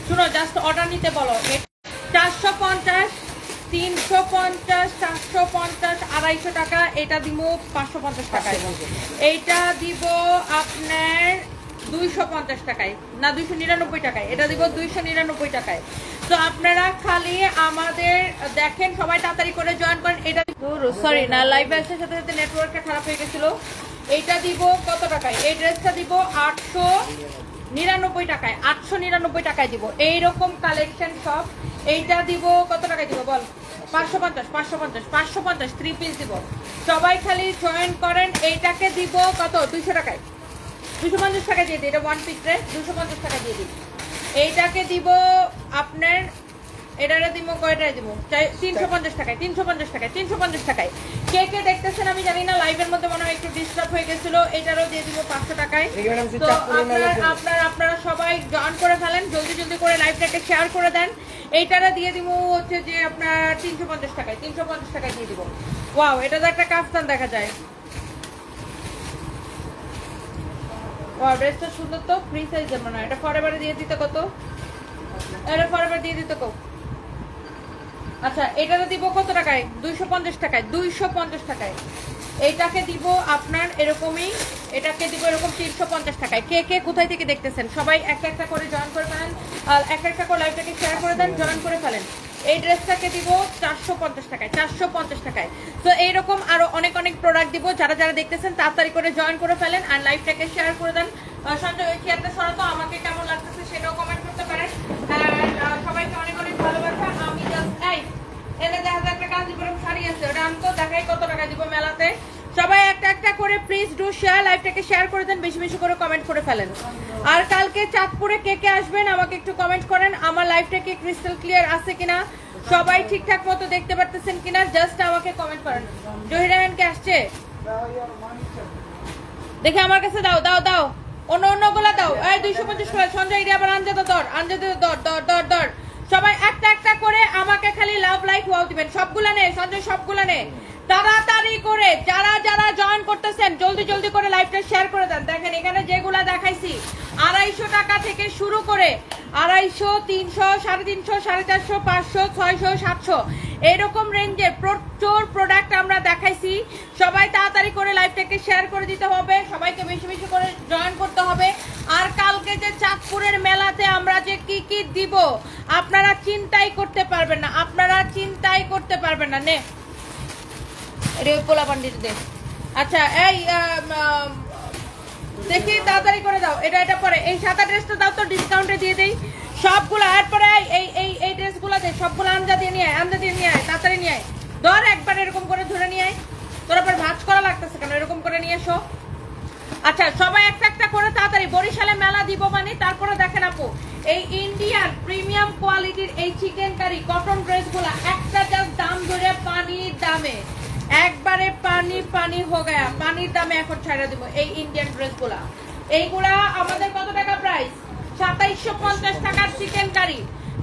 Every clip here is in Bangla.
শুনো জাস্ট অর্ডার নিতে বলো। 450, 350, 450, 250 টাকা। এটা দিব 550 টাকায়। এইটা দিব আপনার 250 টাকায়, না 299 টাকায়। এটা দিব 299 টাকায়। তো আপনারা খালি আমাদের দেখেন, সবাই তাড়াতাড়ি করে জয়েন করেন। এটা সরি না, লাইভ আসার সাথে সাথে নেটওয়ার্কটা খারাপ হয়ে গেছিল। এইটা দিব কত টাকায়? এই ড্রেসটা দিব 899 টাকায়। 899 টাকায় দিব। এইরকম কালেকশন সব। এইটা দিব কত টাকায় দিব বল? 550, 550, 550 3 পিস দিব। সবাই খালি জয়েন করেন। এইটাকে দিব কত? 200 টাকায়। 250 টাকা দিয়ে দিই। এটা 1 পিস ড্রেস, 250 টাকা দিয়ে দিই। এইটাকে দিব আপনার, এটারে দিব কয়টায় দিব? 350 টাকায়, 350 টাকায়, 350 টাকায়। কে কে দেখতেছেন আমি জানি না, লাইভের মধ্যে মনে হয় একটু ডিস্টার্ব হয়ে গেছিল। এটারও দিয়ে দিব 500 টাকায়। তো আপনারা সবাই জয়েন করে ফেলেন, জলদি জলদি করে লাইভটাকে শেয়ার করে দেন। এইটারে দিয়ে দিব হচ্ছে যে আপনার 350 টাকায়, 350 টাকায় দিয়ে দিব। ওয়াও, এটা তো একটা কাফতান দেখা যায়। ওয়াও, ড্রেসটা সুন্দর তো, ফ্রি সাইজের মনে হয়। এটা ফরএভারে দিয়ে দিতে কত? এটা ফরএভার দিয়ে দিতে কত? আচ্ছা, এটাতে দিব কত টাকায়? 250 টাকায়, 250 টাকায়। এইটাকে দিব আপনার এরকমই, এটাকে দিব এরকম 350 টাকায়। কে কে কোথায় থেকে দেখতেছেন সবাই একটা একটা করে জয়েন করে ফেলেন, আর একটা একটা করে লাইভটাকে শেয়ার করে দেন, জয়েন করে ফেলেন। এই ড্রেসটাকে দিব 450 টাকায়, 450 টাকায়। তো এইরকম আরো অনেক অনেক প্রোডাক্ট দিব। যারা যারা দেখতেছেন তাড়াতাড়ি করে জয়েন করে ফেলেন আর লাইভটাকে শেয়ার করে দেন। সঞ্জয় ওই চেয়ারটা সরাতো, আমাকে কেমন লাগতেছে সেটাও কমেন্ট করতে পারেন। আর সবাইকে অনেক অনেক ভালোবাসা। আমি জাস্ট এনে দেখা যায় একটা কাঞ্জিপুরম শাড়ি আছে, ওটা আমি তো দেখাই কত টাকা দিব মেলাতে। সবাই একটা একটা করে প্লিজ ডু শেয়ার, লাইভটাকে শেয়ার করে দেন, বেশি বেশি করে কমেন্ট করে ফেলেন। আর কালকে চাঁদপুরে কে কে আসবেন আমাকে একটু কমেন্ট করেন। আমার লাইভটা কি ক্রিস্টাল ক্লিয়ার আছে কিনা, সবাই ঠিকঠাক মতো দেখতে পারতেছেন কিনা, জাস্ট আমাকে কমেন্ট করেন। জহিরায়ন কে আসছে দেখে আমার কাছে দাও, দাও দাও, অন্য অন্য গুলা দাও। এই 250 করে সঞ্জয় এরিয়া আবার আনজাদা দর, আনজাদা দর দর দর দর। সবাই একটা একটা করে আমাকে খালি লাভ লাইক ওয়াও দিবেন। সবগুলা নে সঞ্জয়, সবগুলা নে তাড়াতাড়ি করে। যারা যারা জয়েন করতেছেন জলদি জলদি করে লাইভটা শেয়ার করে দেন। দেখেন এখানে যেগুলা দেখাইছি 250 টাকা থেকে শুরু করে 250, 300, 350, 450, 500, 600, 700 এরকম রেঞ্জের প্রচুর প্রোডাক্ট আমরা দেখাইছি। সবাই তাড়াতাড়ি করে লাইভটাকে শেয়ার করে দিতে হবে, সবাইকে বেশি বেশি করে জয়েন করতে হবে। আর কালকে যে চাঁদপুরের মেলাতে আমরা যে কি কি দিব আপনারা চিন্তাই করতে পারবেন না, আপনারা চিন্তাই করতে পারবেন না। নে রে পোলা পান্ডিত দে। আচ্ছা এই দেখি তাড়াতাড়ি করে দাও। এটা এটা পরে এই সাদা ড্রেসটা দাও তো, ডিসকাউন্টে দিয়ে দেই সবগুলো। এরপরে এই এই এই ড্রেসগুলো দে, সবগুলো আমজা দিয়ে নিয়ে আয়, আমজা দিয়ে নিয়ে আয়, তাড়াতাড়ি নিয়ে আয়। ধর একবার এরকম করে ধরে নিয়ে আয়। তোর আবার ভাঁজ করা লাগতেছে কেন, এরকম করে নিয়ে এসো। আচ্ছা সবাই একটা একটা করে তাড়াতাড়ি। বরিশালে মেলা দিব মানে তারপরে দেখেন আপু, এই ইন্ডিয়ান প্রিমিয়াম কোয়ালিটির এই চিকেন কারি কটন ড্রেসগুলো একটা জাস্ট দাম ধরে পানির দামে, একবারে পানি পানি হয়ে গয়া, পানির দামে এখন ছাড়া দিব এই ইন্ডিয়ান ড্রেসগুলা। এইগুলা আমাদের কত টাকা প্রাইস? 2750 টাকার চিকেন কারি,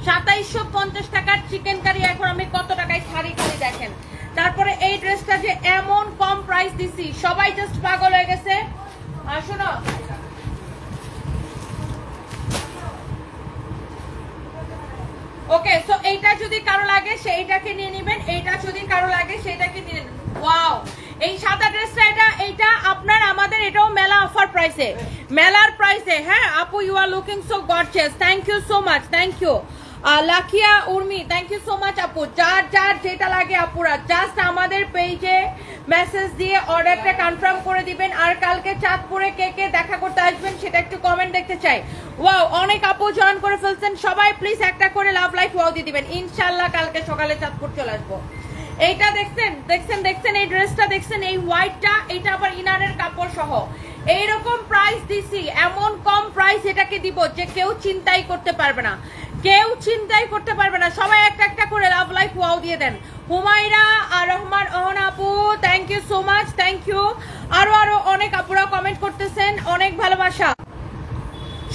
2750 টাকার চিকেন কারি এখন আমি কত টাকায় ছাড়ি খালি দেখেন। তারপরে এই ড্রেসটা যে এমন কম প্রাইস দিছি সবাই জাস্ট পাগল হয়ে গেছে। শোনো ওকে, সো এইটা যদি কারো লাগে সেইটাকে নিয়ে নেবেন, এইটা যদি কারো লাগে সেইটাকে নিয়ে নেবেন। ওয়াও, এই সাদা ড্রেসটা এইটা আপনার আমাদের এটাও মেলা অফার প্রাইসে, মেলার প্রাইসে। হ্যাঁ আপু you are looking so gorgeous, thank you so much, thank you Lakhiya Urmi, thank you so much আপু। যার যার যেটা লাগে আপুরা জাস্ট আমাদের পেজে মেসেজ দিয়ে অর্ডারটা কনফার্ম করে দিবেন। আর কালকে চাঁদপুরে কে কে দেখা করতে আসবেন সেটা একটু কমেন্ট দেখতে চাই। ওয়াও, অনেক আপু জয়েন করে ফেলছেন, সবাই প্লিজ একটা করে লাভ লাইক ওয়াও দিয়ে দিবেন। ইনশাআল্লাহ কালকে সকালে চাঁদপুর চলে আসবো। এইটা দেখছেন দেখছেন দেখছেন এই ড্রেসটা দেখছেন, এই হোয়াইটটা, এটা আবার ইনারের কাপড় সহ এইরকম প্রাইস দিছি, এমন কম প্রাইস এটাকে দিব যে কেউ চিন্তাই করতে পারবে না, কেউ চিন্তাই করতে পারবে না। সবাই একটা একটা করে লাভ লাইক ওয়াও দিয়ে দেন। হুমায়রা আর রহমান ওহন আপু, thank you so much, thank you. আরো আরো অনেক আপুরা কমেন্ট করতেছেন, অনেক ভালোবাসা,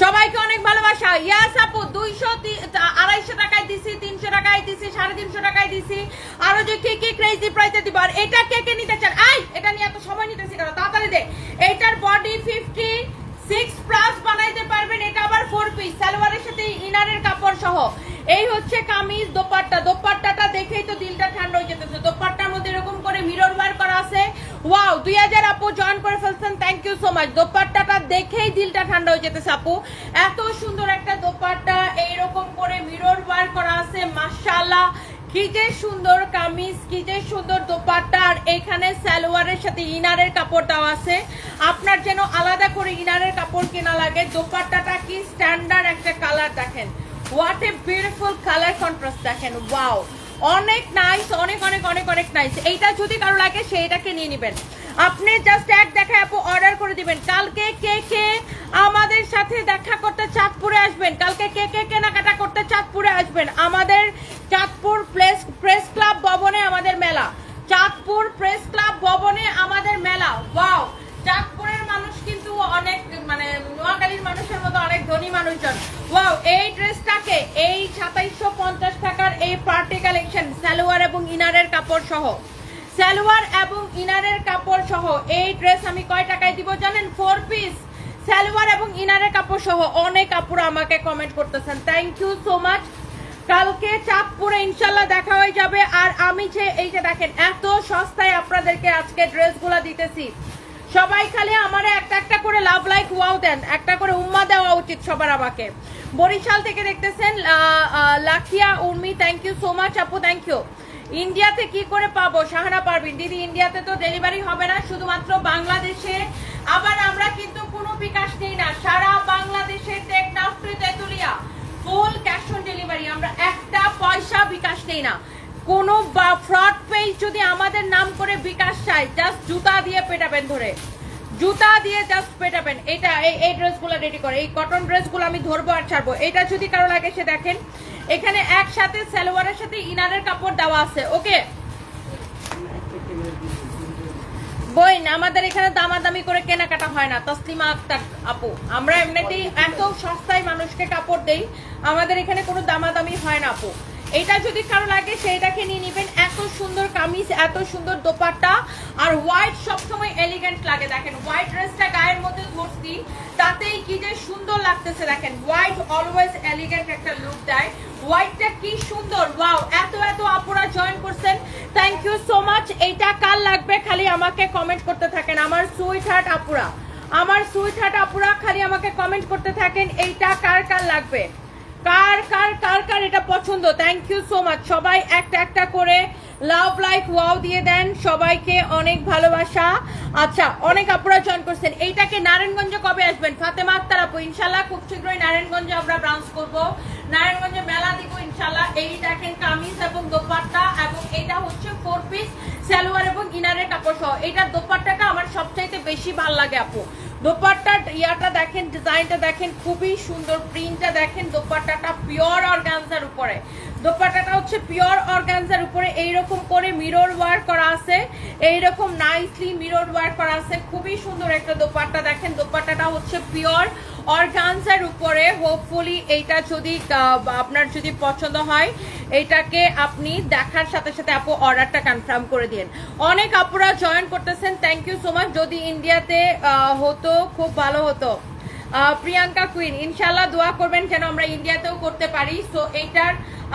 সবাইকে অনেক ভালোবাসা। ইয়াস আপু 200 250 টাকায় দিছি, 300 টাকায় দিছি, 350 টাকায় দিছি, আরো যে কি কি ক্রেজি প্রাইসে দিব। আর এটা কে কে নিতে চান? আই এটা নিয়ে এত সময় নিতেছি কেন, তাড়াতাড়ি দে। এটার বডি 56 প্লাস বানাইতে পারবেন। এটা আবার 4 পিস, সালোয়ারের সাথে ইনারের কাপড় সহ। এই হচ্ছে কামিজ, দোপাট্টা, দোপাট্টাটা দেখেই তো দিলটা ঠান্ডা হয়ে যেতেছে। দোপাট্টার মধ্যে এরকম করে মিরর ওয়ার্ক করা আছে। ওয়াও, 2000 আপু জয়েন করে ফেলছেন, থ্যাংক ইউ সো মাচ। দোপাট্টাটা দেখেই দিলটা ঠান্ডা হয়ে যেতেছে আপু, এত সুন্দর একটা দোপাট্টা, এইরকম করে মিরর ওয়ার্ক করা আছে, মাশাআল্লাহ। কি যে সুন্দর কামিজ, কি যে সুন্দর দোপাট্টা। আর এখানে সালোয়ারের সাথে ইনারের কাপড় দেওয়া আছে, আপনার যেন আলাদা করে ইনারের কাপড় কেনা লাগে। দোপাট্টাটা কি স্ট্যান্ডার্ড একটা কালার, দেখেন what a beautiful colour contrast, দেখেন ওয়াও, অনেক নাইস, অনেক অনেক অনেক অনেক নাইস। এইটা যদি কারো লাগে সেইটাকে নিয়ে নেবেন। আপনি জাস্ট এক দেখায় আপু অর্ডার করে দিবেন। কালকে কে কে আমাদের সাথে দেখা করতে চাঁদপুরে আসবেন, কালকে কে কে কেনাকাটা করতে চাঁদপুরে আসবেন। আমাদের চাঁদপুর প্রেস ক্লাব ভবনে আমাদের মেলা, চাঁদপুর প্রেস ক্লাব ভবনে আমাদের মেলা। ওয়াও, চাঁদপুরের মানুষ কিন্তু অনেক, মানে নোয়াখালীর মানুষের মতো অনেক ধনী মানুষজন। ওয়াও, এই ড্রেসটাকে এই 2750 টাকার এই পার্টি কালেকশন, সালোয়ার এবং ইনারের কাপড় সহ, সালোয়ার এবং ইনারের কাপড় সহ এই ড্রেস আমি কয় টাকায় দিব জানেন? 4 পিস সালোয়ার এবং ইনারের কাপড় সহ। অনেক আপুরা আমাকে কমেন্ট করতেছেন, থ্যাংক ইউ সো মাচ। কালকে চাঁদপুরে ইনশাল্লাহ দেখা হয়ে যাবে। আর আমি যে এই যে দেখেন এত সস্তায় আপনাদেরকে আজকে ড্রেসগুলো দিতেছি, সবাই খালি আমার একটা একটা করে লাভ লাইক ওয়াও দেন, একটা করে উম্মা দেওয়া উচিত সবার আমাকে। বরিশাল থেকে দেখতেছেন Lakhiya Urmi, thank you so much আপু, থ্যাংক ইউ। ইন্ডিয়াতে কি করে পাবো? শাহানা পারভিন দিদি, ইন্ডিয়াতে তো ডেলিভারি হবে না, শুধুমাত্র বাংলাদেশে। আবার আমরা কিন্তু কোনো বিকাশ নেই না, সারা বাংলাদেশে Teknaf to Tetulia full cash on delivery, আমরা একটা পয়সা বিকাশ নেই না। কোনো ফ্রড পেজ যদি আমাদের নাম করে বিকাশ চাই, জাস্ট জুতা দিয়ে পেটাবেন, ধরে জুতা দিয়ে জাস্ট পেটাবেন। এটা এই ড্রেসগুলো রেডি করে, এই কটন ড্রেসগুলো আমি ধরবো আর ছাড়বো। এটা যদি কারো লাগে সে দেখেন, এখানে একসাথে সালোয়ারের সাথে ইনারের কাপড় দেওয়া আছে। ওকে বইন, আমাদের এখানে দামাদামি করে কেনাকাটা হয় না, তসলিমা আক্তার আপু। আমরা এমনিতেই এত সস্তায় মানুষকে কাপড় দেই, আমাদের এখানে কোনো দামাদামি হয় না আপু। এটা যদি কারো লাগে সেইটাকে নিয়ে নেবেন। এত সুন্দর কামিজ, এত সুন্দর দোপাট্টা, আর হোয়াইট সবসময় এলিগেন্ট লাগে। দেখেন হোয়াইট ড্রেসটা গায়ের মধ্যে ধরছি, তাতেই কি যে সুন্দর লাগতেছে। দেখেন হোয়াইট অলওয়েজ এলিগেন্ট একটা লুক দেয়, হোয়াইটটা কি সুন্দর। ওয়াও, এত এত আপুরা জয়েন করছেন, থ্যাংক ইউ সো মাচ। এইটা কার লাগবে খালি আমাকে কমেন্ট করতে থাকেন, আমার সুইট হার্ট আপুরা, আমার সুইট হার্ট আপুরা খালি আমাকে কমেন্ট করতে থাকেন এইটা কার কার লাগবে, কার কার কার কার এটা পছন্দ। Thank you so much. সবাই একটা একটা করে লাভ লাইক ওয়াও দিয়ে দেন, সবাইকে অনেক ভালোবাসা। আচ্ছা, অনেক আপুরা জয়েন করছেন। এইটাকে নারায়ণগঞ্জে কবে আসবেন? ফাতেমা আক্তার আপু, ইনশাল্লাহ খুব শীঘ্রই নারায়ণগঞ্জে আমরা ব্রাঞ্চ করব, নারায়ণগঞ্জে মেলা দিব ইনশাল্লাহ। এই দেখেন কামিজ এবং দোপাট্টা, এবং এটা হচ্ছে 4 পিস সালোয়ার এবং ইনারের কাপড় সহ। এইটার দোপাট্টাটা আমার সবচাইতে বেশি ভালো লাগে আপু। দোপাট্টার ইয়াটা দেখেন, ডিজাইনটা দেখেন, খুবই সুন্দর, প্রিন্টটা দেখেন। দোপাট্টাটা পিওর অর্গানজার উপরে, দোপাট্টাটা হচ্ছে পিওর অর্গানজার উপরে এইরকম করে মিরর ওয়ার্ক করা আছে, এইরকম নাইসলি মিরর ওয়ার্ক করা আছে, খুবই সুন্দর একটা দোপাট্টা। দেখেন দোপাট্টাটা হচ্ছে পিওর অর্গানজার উপরে। হোপফুলি এইটা যদি আপনার যদি পছন্দ হয়, এইটাকে আপনি দেখার সাথে সাথে আপু অর্ডারটা কনফার্ম করে দিন। অনেক আপুরা জয়েন করতেছেন, থ্যাংক ইউ সো মাচ। যদি ইন্ডিয়াতে হতো খুব ভালো হতো। প্রিয়াঙ্কা কুইন, ইনশাল্লাহ দোয়া করবেন যেন আমরা ইন্ডিয়াতেও করতে পারি। সো এইটার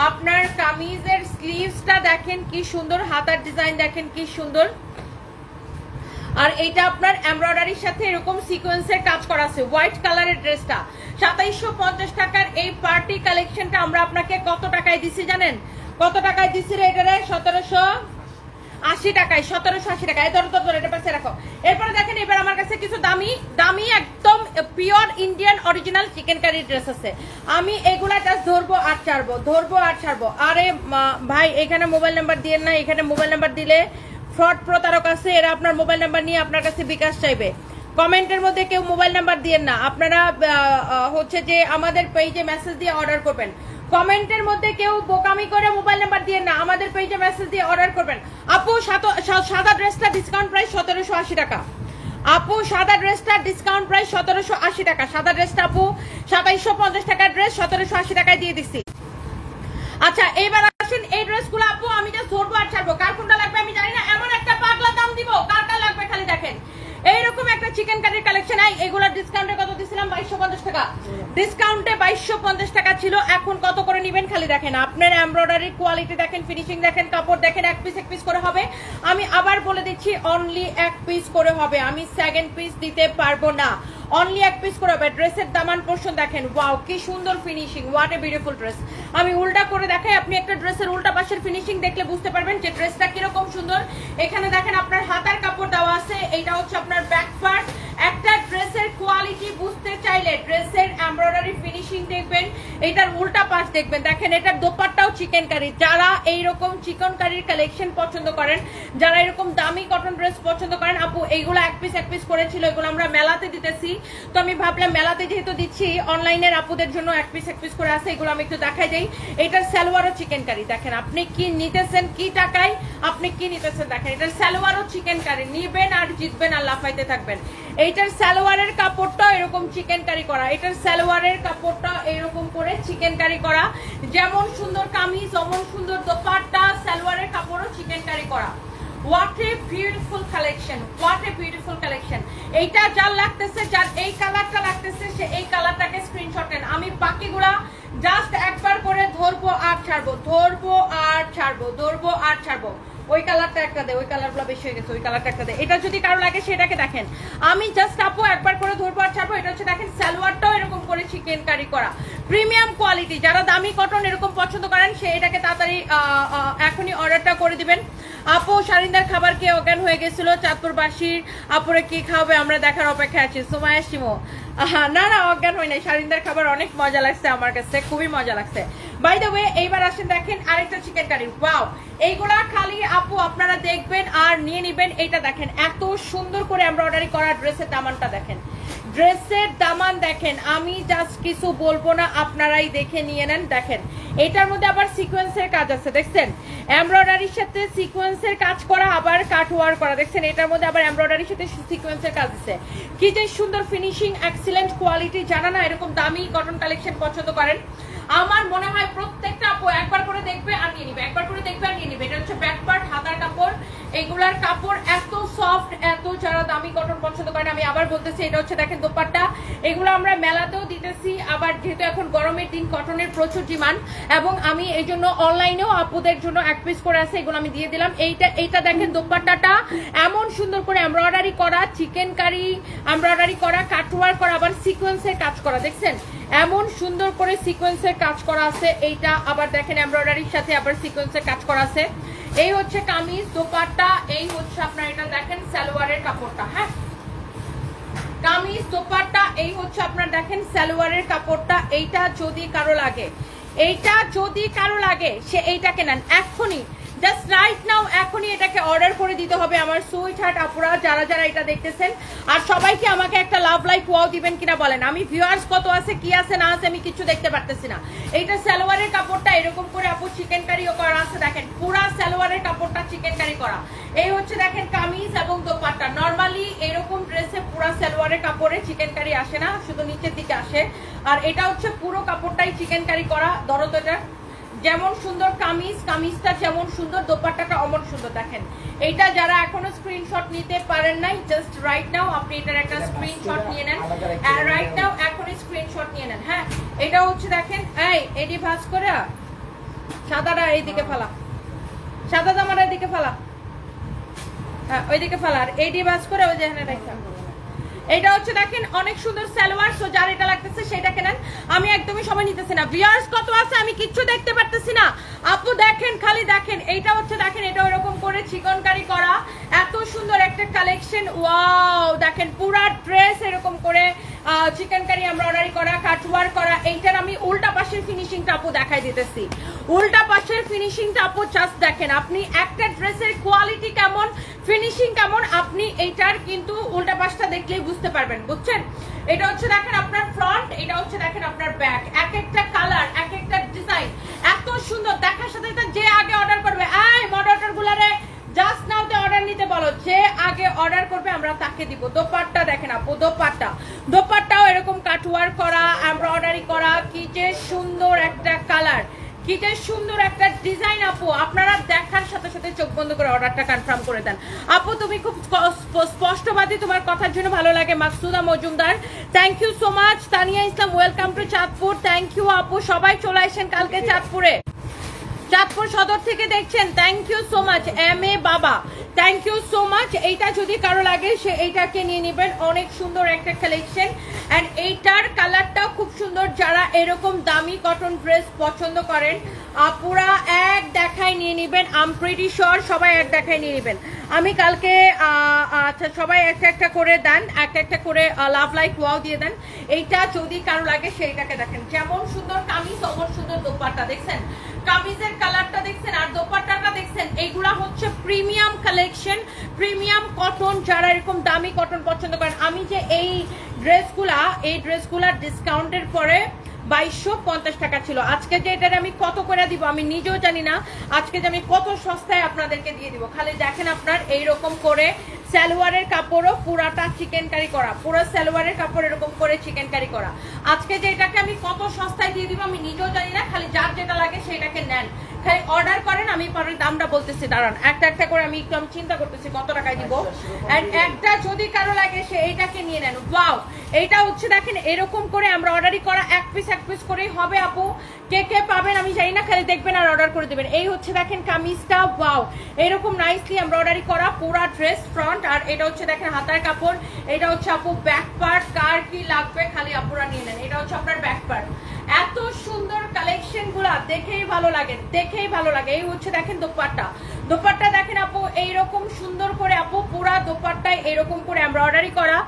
আপনার কামিজের স্লিভসটা দেখেন কি সুন্দর, হাতার ডিজাইন দেখেন কি সুন্দর। আর এটা আপনার এমব্রয়ডারির সাথে এরকম সিকোয়েন্সের কাজ করা আছে। হোয়াইট কালারের ড্রেসটা 2750 টাকার এই পার্টি কালেকশনটা আমরা আপনাকে কত টাকায় দিছি জানেন? কত টাকায় দিছি রে? এটারে 1780 টাকায়, 1780 টাকায়। ধরো এটা পাশে রাখো। এরপরে দেখেন এবার আমার কাছে কিছু দামি দামি একদম pure Indian original chicken curry dress আছে। আমি এগুলা জাস্ট ধরবো আর ছাড়বো, ধরবো আর ছাড়বো। আরে ভাই, এখানে মোবাইল নাম্বার দিয়ে না, এখানে মোবাইল নাম্বার দিলে ফ্রড প্রতারক আছে, এরা আপনার মোবাইল নাম্বার নিয়ে আপনার কাছে বিকাশ চাইবে। কমেন্টের মধ্যে কেউ মোবাইল নাম্বার দিয়েন না, আপনারা হচ্ছে যে আমাদের পেজে মেসেজ দিয়ে অর্ডার করবেন। কমেন্টের মধ্যে কেউ বোকামি করে মোবাইল নাম্বার দিয়েন না, আমাদের পেজে মেসেজ দিয়ে অর্ডার করবেন। আপু সাদা ড্রেসটা ডিসকাউন্ট প্রাইস 1780 টাকা। আপু সাদা ড্রেসটা ডিসকাউন্ট প্রাইস 1780 টাকা। সাদা ড্রেসটা আপু 2750 টাকার ড্রেস 1780 টাকায় দিয়ে দিচ্ছি। আচ্ছা, এইবার আসেন এই ড্রেসগুলো আপু আমি জাস্ট ধরবো আর ছাড়বো। কার কোনটা লাগবে আমি জানি না, এমন একটা পাগলা দাম দিব। কার কার লাগবে খালি দেখেন। এইরকম একটা চিকেন কারির কালেকশন। এগুলা ডিসকাউন্টে কত দিছিলাম? 2250 টাকা। ডিসকাউন্টে 2250 টাকা ছিল, এখন কত করে নেবেন খালি দেখেন। আপনার এমব্রয়ডারি কোয়ালিটি দেখেন, ফিনিশিং দেখেন, কাপড় দেখেন। এক পিস করে হবে। আমি আবার বলে দিচ্ছি অনলি এক পিস করে হবে, আমি সেকেন্ড পিস দিতে পারবো না। অনলি এক পিস করে হবে। ড্রেসের দামান পোর্শন দেখেন, ওয়াও কি সুন্দর finishing, what a beautiful dress. আমি উল্টা করে দেখাই, আপনি একটা ড্রেসের উল্টা পাশের ফিনিশিং দেখলে বুঝতে পারবেন যে ড্রেসটা কিরকম সুন্দর। এখানে দেখেন আপনার হাতার কাপড় দেওয়া আছে, এইটা হচ্ছে আপনার ব্যাক পার্ট। একটা ড্রেসের কোয়ালিটি বুঝতে চাইলে ড্রেসের এমব্রয়ডারি ফিনিশিং দেখবেন, এটার উল্টা পাশ দেখবেন। দেখেন এটার দোপাট্টাও চিকেন কারি। যারা এইরকম চিকেন কারির কালেকশন পছন্দ করেন, যারা এরকম দামি কটন ড্রেস পছন্দ করেন, আপু এইগুলো এক পিস করেছিল, এগুলো আমরা মেলাতে দিতেছি। তো আমি ভাবলাম মেলাতে যেহেতু দিচ্ছি, অনলাইনের আপুদের জন্য এক পিস করে আছে, এগুলো আমি একটু দেখাই দেই। এটার সালোয়ারও চিকেন কারি। দেখেন আপনি কি নিতেছেন, কি টাকায় আপনি কি নিতেছেন। দেখেন এটার সালোয়ারও চিকেন কারি। নিবেন আর জিতবেন আর লাফাইতে থাকবেন। এইটার সালোয়ারের কাপড়টা এরকম চিকেন কারি করা, এটার সালোয়ারের কাপড়টা এরকম করে চিকেন কারি করা। যেমন সুন্দর কামিজ অমন সুন্দর দোপাট্টা, সালোয়ারের কাপড়ও চিকেন কারি করা। What a beautiful collection, what a beautiful collection. এইটা যার লাগতেছে, যার এই কালারটা লাগতেছে, সে এই কালারটাকে স্ক্রিনশট নেন। আমি বাকিগুলা জাস্ট একবার করে ধরবো আর ছাড়বো, ধরবো আর ছাড়বো, ধরবো আর ছাড়বো। ওই কালারটা একটা দে, ওই কালারগুলো বেশি হয়ে গেছে, ওই কালারটা একটা দে। এটা যদি কারো লাগে সেটাকে দেখেন, আমি জাস্ট আপু একবার করে ধরবো আর ছাড়বো। এটা হচ্ছে দেখেন সালোয়ারটাও এরকম করে চিকেন কারি করা, প্রিমিয়াম কোয়ালিটি। যারা দামি কটন এরকম পছন্দ করেন সে এটাকে তাড়াতাড়ি এখনই অর্ডারটা করে দিবেন। আপু শারিন্দার খাবার খেয়ে অজ্ঞান হয়ে গেছিল, চাঁদপুরবাসীর আপুরে কি খাবে আমরা দেখার অপেক্ষায় আছি। সুমায়া শিমো, না অজ্ঞান হয় নাই, শারিন্দার খাবার অনেক মজা লাগছে, আমার কাছে খুবই মজা লাগছে। বাই দ্য ওয়ে এইবার আসেন দেখেন আরেকটা চিকেন কারি। ওয়াও, এইগুলা খালি আপু আপনারা দেখবেন আর নিয়ে নিবেন। এইটা দেখেন এত সুন্দর করে এমব্রয়ডারি করা, ড্রেসের দামানটা দেখেন, ড্রেসের দামান দেখেন। আমি জাস্ট কিছু বলবো না, আপনারাই দেখে নিয়ে নেন। দেখেন এটার মধ্যে আবার সিকোয়েন্সের কাজ আছে, দেখছেন এমব্রয়ডারির সাথে সিকোয়েন্সের কাজ করা, আবার কাটওয়ার করা। দেখছেন এটার মধ্যে আবার এমব্রয়ডারির সাথে সিকোয়েন্সের কাজ আছে। কি যে সুন্দর ফিনিশিং, এক্সিলেন্ট কোয়ালিটি। জানা না এরকম দামি কটন কালেকশন পছন্দ করেন, আমার মনে হয় প্রত্যেকটা আপু একবার করে দেখবে আর নিয়ে নিবে, একবার করে দেখবে আর নিয়ে নিবে। এটা হচ্ছে ব্যাক পার্ট, হাতার কাপড়। এইগুলার কাপড় এত সফট, এত যারা দামি কটন পছন্দ করেন, আমি আবার বলতেছি এটা হচ্ছে দেখেন দোপাট্টা। এগুলো আমরা মেলাতেও দিতেছি, আবার যেহেতু এখন গরমের দিন কটনের প্রচুর ডিমান্ড, এবং আমি এই জন্য অনলাইনেও আপুদের জন্য এক পিস করে আছে, এগুলো আমি দিয়ে দিলাম। এইটা দেখেন দোপাট্টাটা এমন সুন্দর করে এমব্রয়ডারি করা, চিকেন কারি এমব্রয়ডারি করা, কাটওয়ার করা, আবার সিকোয়েন্সের কাজ করা। দেখছেন এমন সুন্দর করে সিকোয়েন্সের কাজ করা আছে। এইটা আবার দেখেন এমব্রয়ডারির সাথে আবার সিকোয়েন্সের কাজ করা আছে। এই হচ্ছে কামিজ, দোপাট্টা, এই হচ্ছে আপনার এটা দেখেন সালোয়ারের কাপড়টা। হ্যাঁ, কামিজ দোপাট্টা, এই হচ্ছে আপনার দেখেন সালোয়ারের কাপড়টা। এইটা যদি কারো লাগে, এইটা যদি কারো লাগে সে এইটাকে নেন এখনই, জাস্ট রাইট নাও, এখনই এটাকে অর্ডার করে দিতে হবে আমার সুইট হার্ট আপুরা যারা যারা এটা দেখতেছেন। আর সবাইকে আমাকে একটা লাভ লাইক ওয়াও দিবেন কিনা বলেন। আমি ভিউয়ার্স কত আছে কি আছে না আছে আমি কিছু দেখতে পারতেছি না। এইটা সালোয়ারের কাপড়টা এরকম করে আপু চিকেন কারিও করা আছে, দেখেন পুরা সালোয়ারের কাপড়টা চিকেন কারি করা। এই হচ্ছে দেখেন কামিজ এবং দোপাট্টা। নরমালি এরকম ড্রেসে পুরা সালোয়ারের কাপড়ে চিকেন কারি আসে না, শুধু নিচের দিকে আসে। আর এটা হচ্ছে পুরো কাপড়টাই চিকেন কারি করা। ধরো তো এটা যেমন সুন্দর কামিজ, কামিজটা যেমন সুন্দর, দোপাট্টাটা অমন সুন্দর। দেখেন এইটা যারা এখনো স্ক্রিনশট নিতে পারেন নাই, জাস্ট রাইট নাও আপনি এটার একটা স্ক্রিনশট নিয়ে নেন, রাইট নাও এখনই স্ক্রিনশট নিয়ে নেন। হ্যাঁ, এটা হচ্ছে দেখেন এই এডি ভাঁজ করে সাদাটা এইদিকে ফেলা, সাদা জামাটা এইদিকে ফেলা, হ্যাঁ ওইদিকে ফেলা, আর এডি ভাঁজ করে ওই যেখানে রাখা। এটা হচ্ছে দেখেন অনেক সুন্দর সালোয়ার। সো যার এটা লাগতেছে সেটাকে নেন, আমি একদমই সময় নিতেছি না। ভিউয়ার্স কত আছে আমি কিচ্ছু দেখতে পারতেছি না, আপু দেখেন খালি দেখেন। এইটা হচ্ছে দেখেন এটা এরকম করে চিকন কারি করা, এত সুন্দর একটা কালেকশন। ওয়াও, দেখেন পুরা ড্রেস এরকম করে চিকেন কারি এমব্রয়ডারি করা, কাটওয়ার করা। এইটার আমি উল্টা পাশের ফিনিশিংটা আপু দেখাই দিতেছি। উল্টা পাশের ফিনিশিংটা আপু জাস্ট দেখেন, আপনি একটা ড্রেসের কোয়ালিটি কেমন, ফিনিশিং কেমন, আপনি এইটার কিন্তু উল্টা পাশটা দেখলেই বুঝতে পারবেন, বুঝছেন। এটা হচ্ছে দেখেন আপনার ফ্রন্ট, এটা হচ্ছে দেখেন আপনার ব্যাক। এক একটা কালার, এক একটা ডিজাইন এত সুন্দর, দেখার সাথে সাথে যে আগে অর্ডার করবে, এই মডারেটর গুলারে জাস্ট নাওতে অর্ডার নিতে বলো, যে আগে অর্ডার করবে আমরা তাকে দিব। দোপাট্টা দেখেন আপু, দোপাট্টা, দোপাট্টাও এরকম কাটওয়ার করা, এমব্রয়ডারি করা, কি যে সুন্দর একটা কালার, কি যে সুন্দর একটা ডিজাইন আপু, আপনারা দেখার সাথে সাথে চোখ বন্ধ করে অর্ডারটা কনফার্ম করে দেন। আপু তুমি খুব স্পষ্টবাদী, তোমার কথার জন্য ভালো লাগে। Maksuda Majumdar, thank you so much. Tania Islam, welcome to Chandpur, thank you আপু। সবাই চলে আসেন কালকে চাঁদপুরে, চাঁদপুর সদর থেকে দেখছেন, thank you so much. M A বাবা, থ্যাংক ইউ সো মাচ। এইটা যদি কারো লাগে সে এইটাকে নিয়ে নেবেন, অনেক সুন্দর একটা কালেকশন। অ্যান্ড এইটার কালারটা খুব সুন্দর। যারা এরকম দামি কটন ড্রেস পছন্দ করেন আপুরা এক দেখায় নিয়ে নেবেন। আম প্রিটি শিওর সবাই এক দেখায় নিয়ে নেবেন। আমি কালকে আচ্ছা সবাই একটা একটা করে দেন, একটা একটা করে লাভ লাইক ওয়াও দিয়ে দেন। এইটা যদি কারো লাগে সেইটাকে দেখেন, যেমন সুন্দর কামিজ তেমন সুন্দর দোপাট্টা। দেখছেন কামিজের কালারটা দেখছেন আর দোপাট্টাটা দেখছেন, এইগুলা হচ্ছে প্রিমিয়াম কালেকশন, প্রিমিয়াম কটন। যারা এরকম দামি কটন পছন্দ করেন, আমি যে এই ড্রেসগুলা ডিসকাউন্টের পরে 2250 টাকা ছিল, আজকে যে এটার আমি কত করে দিব আমি নিজেও জানি না। আজকে যে আমি কত সস্তায় আপনাদেরকে দিয়ে দিব, খালি দেখেন আপনার এইরকম করে সালোয়ারের কাপড়ও পুরাটা চিকেন কারি করা, পুরো সালোয়ারের কাপড় এরকম করে চিকেন কারি করা। আজকে যে এটাকে আমি কত সস্তায় দিয়ে দিব আমি নিজেও জানি না, খালি যার যেটা লাগে সেটাকে নেন, খালি অর্ডার করেন। আমি পরে দামটা বলতেছি, দাঁড়ান একটা একটা করে আমি চিন্তা করতেছি কত টাকায় দিব। এন্ড একটা যদি কারো লাগে সে এইটাকে নিয়ে নেন। ওয়াও, এইটা হচ্ছে দেখেন এরকম করে আমরা অর্ডারই করা, এক পিস করেই হবে আপু। কে কে পাবেন আমি জানি না, খালি দেখবেন আর অর্ডার করে দেবেন। এই হচ্ছে দেখেন কামিজটা, ওয়াও এরকম নাইসলি এমব্রয়ডারি করা পুরা ড্রেস ফ্রন্ট। আর এটা হচ্ছে দেখেন হাতার কাপড়, এটা হচ্ছে আপু ব্যাক পার্ট। কার কি লাগবে খালি আপুরা নিয়ে নেন। এটা হচ্ছে আপনার ব্যাক পার্ট। এত সুন্দর কালেকশন গুলা দেখেই ভালো লাগে, দেখেই ভালো লাগে। এই হচ্ছে দেখেন দোপাট্টা, দোপাট্টা দেখেন আপু এইরকম সুন্দর করে আপু পুরা দোপাট্টায় এরকম করে এমব্রয়ডারি করা।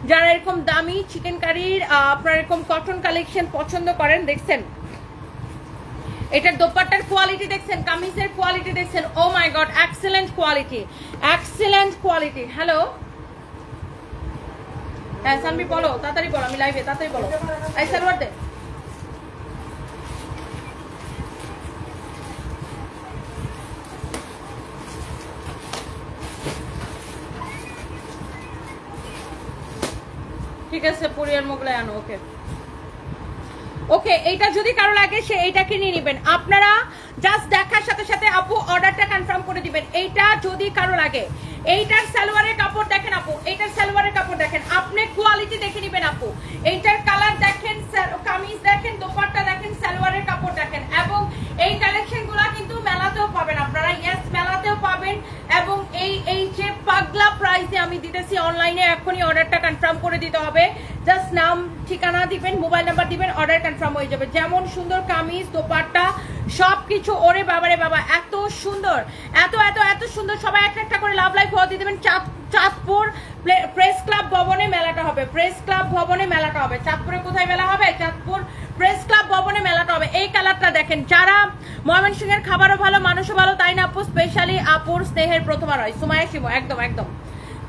যারা এরকম দামি চিকেন কারির আপনার এরকম কটন কালেকশন পছন্দ করেন, দেখছেন এটার দোপাট্টার কোয়ালিটি দেখছেন, কামিজের কোয়ালিটি দেখছেন। Oh my god, excellent quality, excellent quality. Hello হ্যাঁ সানবি বলো, তাড়াতাড়ি বলো, আমি লাইভে, তাড়াতাড়ি বলো। এই সালোয়ার দে। ঠিক আছে পুরিয়ার মোগলাই আনো। ওকে ওকে, এইটা যদি কারো লাগে সে এইটাকে নিয়ে নেবেন। আপনারা জাস্ট দেখার সাথে সাথে আপু অর্ডারটা কনফার্ম করে দিবেন। এইটা যদি কারো লাগে, এইটার সালোয়ারের কাপড় দেখেন আপু, এইটার সালোয়ারের কাপড় দেখেন, আপনি কোয়ালিটি দেখে নেবেন আপু। এইটার কালার দেখেন, কামিজ দেখেন, দোপাট্টা দেখেন, সালোয়ারের কাপড় দেখেন। এবং এই কালেকশনগুলো কিন্তু মেলাতেও পাবেন আপনারা, ইয়েস মেলাতেও পাবেন। এবং এই যে পাগলা প্রাইসে আমি দিতেছি অনলাইনে, এখনই অর্ডারটা কনফার্ম করে দিতে হবে। জাস্ট নাম ঠিকানা দিবেন, মোবাইল নাম্বার দিবেন, অর্ডার কনফার্ম হয়ে যাবে। যেমন সুন্দর কামিজ দোপাট্টা সবকিছু, ওরে বাবারে বাবা এত সুন্দর, এত এত এত সুন্দর। সবাই একটা একটা করে লাভ লাইক হওয়া দিয়ে দেবেন। চাঁদপুর প্রেস ক্লাব ভবনে মেলাটা হবে, প্রেস ক্লাব ভবনে মেলাটা হবে। চাঁদপুরে কোথায় মেলা হবে? চাঁদপুর প্রেস ক্লাব ভবনে মেলাটা হবে। এই কালারটা দেখেন, যারা ময়মনসিংহের খাবারও ভালো মানুষও ভালো, তাই না আপু? স্পেশালি আপুর স্নেহের প্রথমা রয়, সুমায়া শিমু, একদম একদম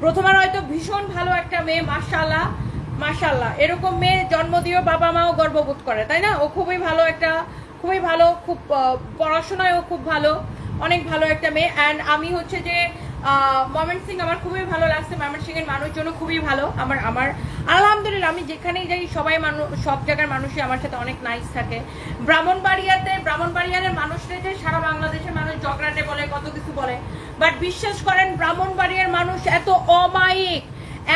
প্রথমা রয় তো ভীষণ ভালো একটা মেয়ে, মাশাআল্লাহ মাশাআল্লাহ। এরকম মেয়ে জন্ম দিয়েও বাবা মাও গর্ববোধ করে, তাই না? ও খুবই ভালো একটা, খুবই ভালো, খুব পড়াশোনায়ও খুব ভালো, অনেক ভালো একটা মেয়ে। অ্যান্ড আমি হচ্ছে যে ময়মনসিং আমার খুবই ভালো লাগছে, ময়মনসিংহের মানুষজনও খুবই ভালো। আমার আলহামদুলিল্লাহ, আমি যেখানেই যাই সবাই সব জায়গার মানুষই আমার সাথে অনেক নাইস থাকে। ব্রাহ্মণবাড়িয়ার মানুষরা যে সারা বাংলাদেশের মানুষ ঝগড়াটে বলে, কত কিছু বলে, বাট বিশ্বাস করেন ব্রাহ্মণবাড়িয়ার মানুষ এত অমায়িক,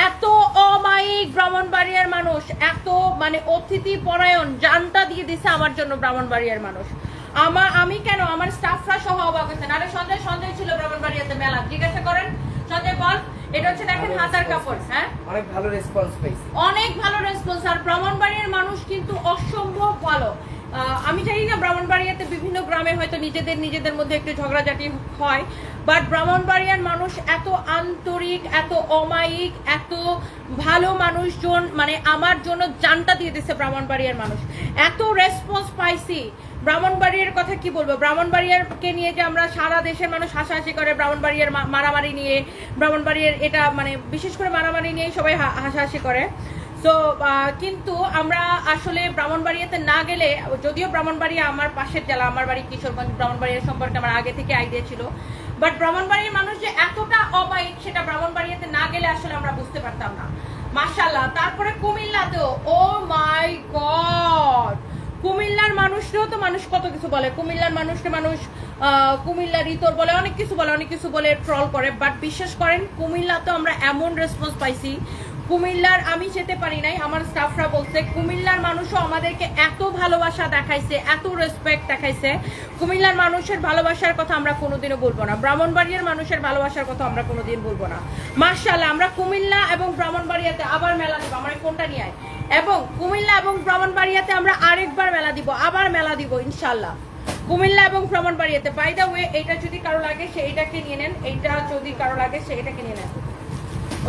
এত অমায়িক ব্রাহ্মণবাড়িয়ার মানুষ, এত মানে অতিথি পরায়ণ, জানটা দিয়ে দিছে আমার জন্য ব্রাহ্মণবাড়িয়ার মানুষ। আমি কেন, আমার স্টাফরা সহ অবাক হয়েছেন। আরে সঞ্জয় ছিল ব্রাহ্মণবাড়িয়াতে মেলা, জিজ্ঞাসা করেন। সঞ্জয় বল, এটা হচ্ছে দেখেন হাতার কাপড়। হ্যাঁ, অনেক ভালো রেসপন্স পাইছি, অনেক ভালো রেসপন্স। আর ব্রাহ্মণবাড়িয়ার মানুষ কিন্তু অসম্ভব ভালো। আমি জানি না ব্রাহ্মণবাড়িয়াতে বিভিন্ন গ্রামে হয়তো নিজেদের মধ্যে একটু ঝগড়াঝাটি হয়, বাট ব্রাহ্মণবাড়িয়ার মানুষ এত আন্তরিক, এত অমায়িক, এত ভালো মানুষজন, মানে আমার জন্য জানটা দিয়ে দিচ্ছে ব্রাহ্মণবাড়িয়ার মানুষ। এত রেসপন্স পাইছি। ব্রাহ্মণবাড়িয়ার কথা কি বলবো, ব্রাহ্মণবাড়িয়ারকে নিয়ে যে আমরা সারা দেশের মানুষ হাসাহাসি করে, ব্রাহ্মণবাড়িয়ার মারামারি নিয়ে, ব্রাহ্মণবাড়িয়ার এটা মানে বিশেষ করে মারামারি নিয়েই সবাই হাসাহাসি করে। তো কিন্তু আমরা আসলে ব্রাহ্মণবাড়িয়াতে না গেলে, যদিও ব্রাহ্মণবাড়িয়া আমার পাশের জেলা, আমার বাড়ি কিশোরগঞ্জ, ব্রাহ্মণবাড়িয়া সম্পর্কে আমার আগে থেকে আইডিয়া ছিল, বাট ব্রাহ্মণবাড়িয়ার মানুষ যে এতটা অমায়িক সেটা ব্রাহ্মণবাড়িয়াতে না গেলে আসলে আমরা বুঝতে পারতাম না। মাশাআল্লাহ। তারপরে কুমিল্লাতেও, ও মাই গড, কুমিল্লার মানুষরাও তো মানুষ কত কিছু বলে, কুমিল্লার মানুষকে মানুষ কুমিল্লার ইতর বলে, অনেক কিছু বলে ট্রল করে, বাট বিশ্বাস করেন কুমিল্লা তো আমরা এমন রেসপন্স পাইছি। কুমিল্লার, আমি যেতে পারি নাই, আমার স্টাফরা বলছে কুমিল্লার মানুষও আমাদেরকে এত ভালোবাসা দেখাইছে, এত রেসপেক্ট দেখাইছে। কুমিল্লার মানুষের ভালোবাসার কথা আমরা কোনোদিনও বলবো না, ব্রাহ্মণবাড়িয়ার মানুষের ভালোবাসার কথা আমরা কোনোদিন বলবো না। মাশাআল্লাহ, আমরা কুমিল্লা এবং ব্রাহ্মণবাড়িয়াতে আবার মেলা দিব, আমার ফোনটা নিয়ে আয়, এবং কুমিল্লা এবং ব্রাহ্মণবাড়িয়াতে আমরা আরেকবার মেলা দিব, আবার মেলা দিব ইনশাআল্লাহ কুমিল্লা এবং ব্রাহ্মণবাড়িয়াতে। বাই দ্য ওয়ে, এইটা যদি কারো লাগে সে এটাকে নিয়ে নেন, এইটা যদি কারো লাগে সে এটাকে নিয়ে নেন।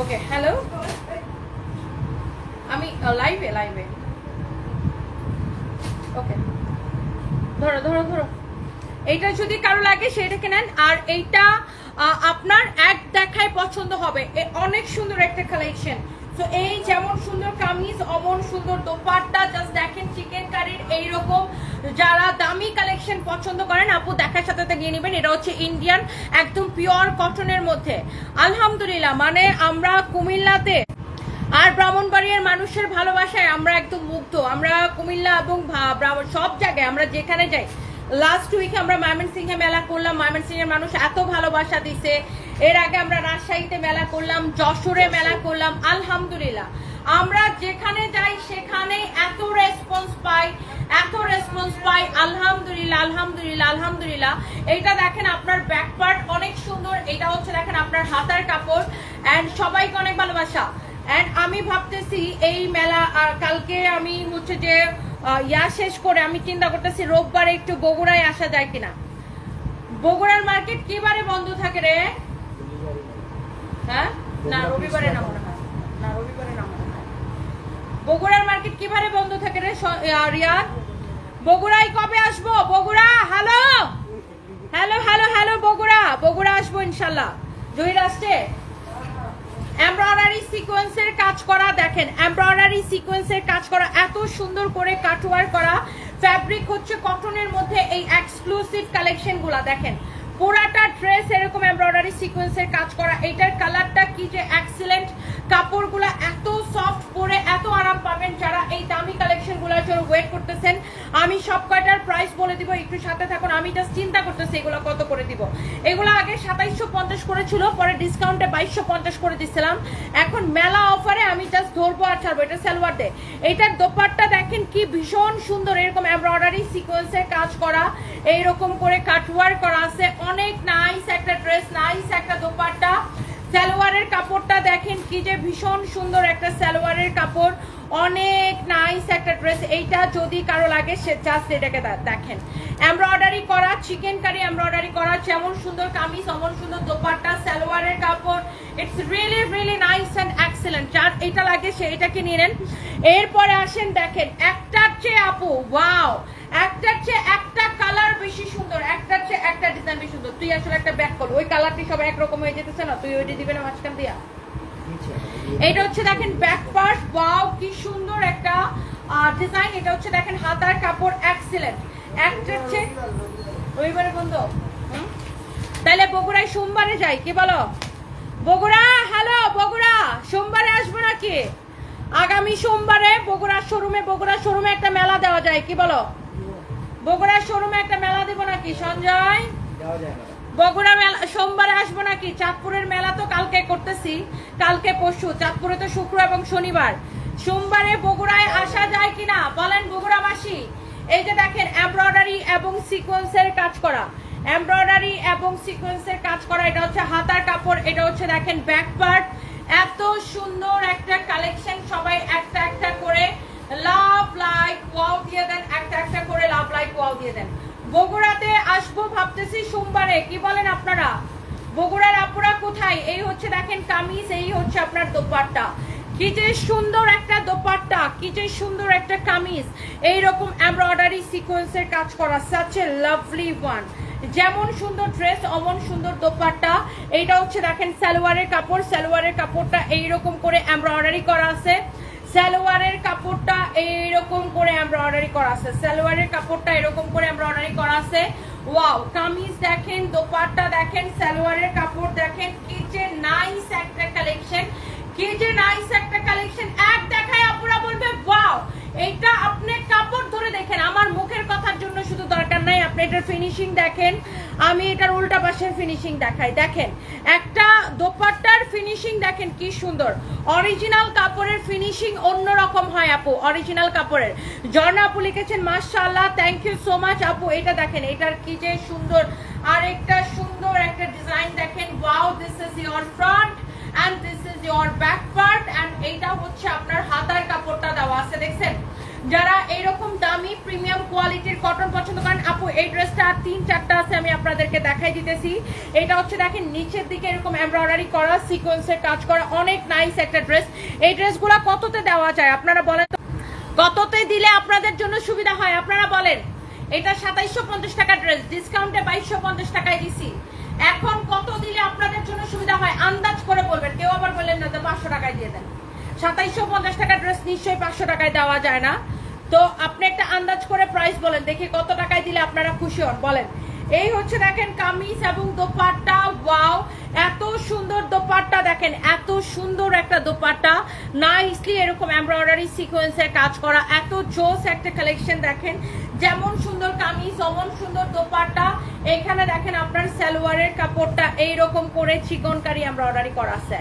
ওকে, হ্যালো, আমি লাইভে ওকে, ধরো এইটা যদি কারো লাগে সেটাকে নেন। আর এইটা আপনার এক দেখায় পছন্দ হবে, অনেক সুন্দর একটা কালেকশন। তো এই যেমন সুন্দর কামিজ, অমন সুন্দর দোপাট্টা, জাস্ট দেখেন চিকেন কারির এইরকম। যারা দামি কালেকশন পছন্দ করেন আপু দেখার সাথে সাথে গিয়ে নেবেন। এটা হচ্ছে ইন্ডিয়ান একদম পিওর কটনের মধ্যে। আলহামদুলিল্লাহ, মানে আমরা কুমিল্লাতে আর ব্রাহ্মণবাড়িয়ার মানুষের ভালোবাসায় আমরা একদম মুগ্ধ। আমরা কুমিল্লা এবং সব জায়গায় আমরা যেখানে যাই, লাস্ট উইকে আমরা ময়মনসিংহে মেলা করলাম, ময়মনসিংহের মানুষ এত ভালোবাসা দিছে। এর আগে আমরা রাজশাহীতে মেলা করলাম, যশোরে মেলা করলাম। আলহামদুলিল্লাহ, আমরা যেখানে যাই সেখানে এত রেসপন্স পাই। আলহামদুলিল্লাহ। এইটা দেখেন আপনার ব্যাক পার্ট অনেক সুন্দর, এটা হচ্ছে দেখেন আপনার হাতার কাপড়, এন্ড সবাইকে অনেক ভালোবাসা। এন্ড আমি ভাবতেছি এই মেলা কালকে আমি হচ্ছে যে শেষ করে আমি চিন্তা করতেছি রোববারে একটু বগুড়ায় আসা যায় কিনা। বগুড়ার মার্কেট কি বারে বন্ধ থাকে রে? হ্যাঁ, না রবিবারে না মনে হয়, বগুড়ার মার্কেট কি বারে বন্ধ থাকে রে রিয়াদ? বগুড়ায় কবে আসবো? বগুড়া, হ্যালো, বগুড়া আসবো ইনশাল্লাহ। জহির আসছে। এমব্রয়ডারি সিকোয়েন্সের কাজ করা, দেখেন এমব্রয়ডারি সিকোয়েন্সের কাজ করা, এত সুন্দর করে কাটওয়ার করা। ফ্যাব্রিক হচ্ছে কটনের মধ্যে, এই এক্সক্লুসিভ কালেকশন গুলা দেখেন, পুরাটা ড্রেস এরকম এমব্রয়ডারি সিকোয়েন্সের কাজ করা। এইটার কালারটা কি যে এক্সিলেন্ট, কাপড়গুলা এত সফট, পরে এত আরাম পাবেন। যারা এই দামি কালেকশন গুলার জন্য ওয়েট করতেছেন, আমি সব কয়টার প্রাইস বলে দিব, একটু সাথে থাকুন। আমি জাস্ট চিন্তা করতেছি এগুলো কত করে দিব। এগুলো আগে 2750 করে ছিল, পরে ডিসকাউন্টে 2250 করে দিচ্ছিলাম। এখন মেলা অফারে আমি জাস্ট ধরবো আর ছাড়বো। এটা সালোয়ার দে। এইটার দোপাট্টা দেখেন কি ভীষণ সুন্দর, এরকম এমব্রয়ডারি সিকোয়েন্সের কাজ করা, এইরকম করে কাটওয়ার করা আছে। অনেক নাইস একটা ড্রেস, নাইস একটা দোপাট্টা। সালোয়ারের কাপড়টা দেখেন কি যে ভীষণ সুন্দর একটা সালোয়ারের কাপড়, অনেক নাইস একটা ড্রেস। এইটা যদি কারো লাগে সে জাস্ট এটাকে দেখেন, এমব্রয়ডারি করা, চিকেন কারি এমব্রয়ডারি করা, যেমন সুন্দর কামিজ অমন সুন্দর দোপাট্টা, সালোয়ারের কাপড়। It's really nice and excellent. যার এটা লাগে সে এটাকে নিয়ে নেন। এরপরে আসেন, দেখেন একটার চেয়ে আপু ওয়াও, একটার চেয়ে একটা কালার বেশি সুন্দর, একটার চেয়ে একটা ডিজাইন বেশি সুন্দর। তুই আসলে একটা ব্যাক কর, ওই কালারটি সব একরকম হয়ে যেতেছে না, তুই ওইটি দিবে না মাঝখান দিয়া। এটা হচ্ছে দেখেন ব্যাক পার্ট, ওয়াও কি সুন্দর একটা ডিজাইন। এটা হচ্ছে দেখেন হাতার কাপড়, এক্সিলেন্ট। একটার চেয়ে রবিবারে বন্ধ, তাহলে বগুড়ায় সোমবারে যাই, কি বলো? বগুড়া, হ্যালো বগুড়া, সোমবারে আসবো নাকি? আগামী সোমবারে বগুড়া শোরুমে একটা মেলা দেওয়া যায়, কি বলো? বগুড়া শোরুমে একটা মেলা দিব নাকি সঞ্জয়? বগুড়া মেলা সোমবারে আসবো নাকি? চাঁদপুরের মেলা তো কালকে করতেছি, কালকে পরশু। চাঁদপুরে তো শুক্র এবং শনিবার। সোমবারে বগুড়ায় আসা যায় কিনা বলেন বগুড়াবাসী? এই যে দেখেন এমব্রয়ডারি এবং সিকোয়েন্সের কাজ করা, এমব্রয়ডারি এবং সিকোয়েন্সের কাজ করা। এটা হচ্ছে হাতার কাপড়, এটা হচ্ছে দেখেন ব্যাক পার্ট। এত সুন্দর একটা কালেকশন, সবাই একটা একটা করে লাভ লাইক ওয়াও দিয়ে দেন, একটা একটা করে লাভ লাইক ওয়াও দিয়ে দেন। বগুড়াতে আসবো ভাবতেছি সোমবারে, কি বলেন আপনারা? বগুড়ার আপুরা কোথায়? এই হচ্ছে দেখেন কামিজ, এই হচ্ছে আপনার দোপাট্টা। কি যে সুন্দর একটা দোপাট্টা, কি যে সুন্দর একটা কামিজ, এইরকম এমব্রয়ডারি সিকোয়েন্সের কাজ করা, সাচ এ লাভলি ওয়ান। যেমন সুন্দর ড্রেস অমন সুন্দর দোপাট্টা। এইটা হচ্ছে দেখেন সালোয়ারের কাপড়, সালোয়ারের কাপড়টা এইরকম করে এমব্রয়ডারি করা আছে, সালোয়ারের কাপড়টা এইরকম করে এমব্রয়ডারি করা আছে, সালোয়ারের কাপড়টা এরকম করে এমব্রয়ডারি করা আছে। ওয়াও, কামিজ দেখেন, দোপাট্টা দেখেন, সালোয়ারের কাপড় দেখেন, কি যে নাইস একটা কালেকশন, কি যে নাইস একটা কালেকশন। এক দেখায় আপুরা বলবে ওয়াও, এইটা আপনি কাপড় ধরে দেখেন, আমার মুখের কথার জন্য শুধু দরকার নাই, আপনি এটার ফিনিশিং দেখেন, আমি এটার উল্টা পাশের ফিনিশিং দেখাই। দেখেন একটা দোপাট্টার ফিনিশিং দেখেন কি সুন্দর, অরিজিনাল কাপড়ের ফিনিশিং অন্যরকম হয় আপু, অরিজিনাল কাপড়ের। ঝর্ণা আপু লিখেছেন মাশাআল্লাহ, থ্যাংক ইউ সো মাচ আপু। এটা দেখেন এটার কি যে সুন্দর, আর একটা সুন্দর একটা ডিজাইন দেখেন, wow, this is your front and this is your back part and এইটা হচ্ছে আপনার হাতার কাপড়টা দেওয়া আছে। দেখছেন যারা এরকম দামি প্রিমিয়াম কোয়ালিটির কটন পছন্দ করেন আপু, এই ড্রেসটা 3-4টা আছে, আমি আপনাদেরকে দেখাই দিতেছি। এটা হচ্ছে দেখেন নিচের দিকে এরকম এমব্রয়ডারি করা, সিকোয়েন্সের কাজ করা, অনেক নাইস একটা ড্রেস। এই ড্রেসগুলো কততে দেওয়া যায় আপনারা বলেন তো, কততে দিলে আপনাদের জন্য সুবিধা হয় আপনারা বলেন। এটা 2750 টাকা ড্রেস, ডিসকাউন্টে 2250 টাকায় দিছি। এখন কত দিলে আপনাদের জন্য সুবিধা হয় আন্দাজ করে বলবেন, কেউ আবার বললেন না যে 500 টাকায় দিয়ে দেন। 2750 টাকা ড্রেস নিশ্চয়ই 500 টাকায় দেওয়া যায় না, তো আপনি একটা আন্দাজ করে প্রাইস বলেন দেখি কত টাকায় দিলে আপনারা খুশি হন বলেন। এই হচ্ছে দেখেন কামিজ এবং দোপাট্টা, ওয়াও এত সুন্দর দোপাট্টা, দেখেন এত সুন্দর একটা দোপাট্টা, নাইসলি এরকম এমব্রয়ডারি সিকোয়েন্সের কাজ করা, এত জোস একটা কালেকশন। দেখেন যেমন সুন্দর কামিজ অমন সুন্দর দোপাট্টা। এখানে দেখেন আপনার সালোয়ারের কাপড়টা এইরকম করে চিকনকারি এমব্রয়ডারি করা আছে,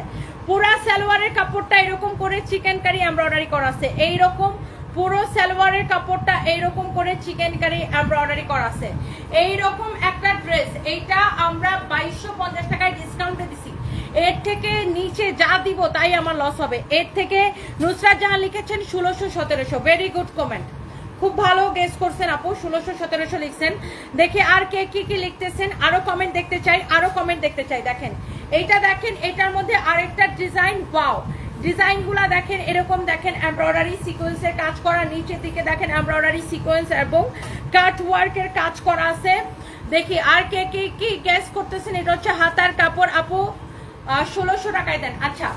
পুরা সালোয়ারের কাপড়টা এরকম করে চিকেনকারি এমব্রয়ডারি করা আছে, এইরকম পুরো সালোয়ারের কাপড়টা এইরকম করে চিকেনকারি এমব্রয়ডারি করা আছে। এইরকম একটা ড্রেস এইটা আমরা 2250 টাকায় ডিসকাউন্টে দিছি। এর থেকে নিচে যা দিব তাই আমার লস হবে। এর থেকে নুসরাত জাহান লিখেছেন 1600-1700, ভেরি গুড কমেন্ট, খুব ভালো গেস করছেন আপু, 1600-1700 লিখছেন। দেখি আর কে কি কি লিখতেছেন, আরো কমেন্ট দেখতে চাই, আরো কমেন্ট দেখতে চাই। দেখেন এইটা দেখেন, এটার মধ্যে আরেকটা ডিজাইন, ওয়াও ডিজাইনগুলা দেখেন এরকম, দেখেন এমব্রয়ডারি সিকোয়েন্সের কাজ করা, নিচের দিকে দেখেন এমব্রয়ডারি সিকোয়েন্স এবং কাট ওয়ার্কের কাজ করা আছে। দেখি আর কে কি কি গেস করতেছেন। এটা হচ্ছে হাতার কাপড় আপু, 1600 টাকায় দেন। আচ্ছা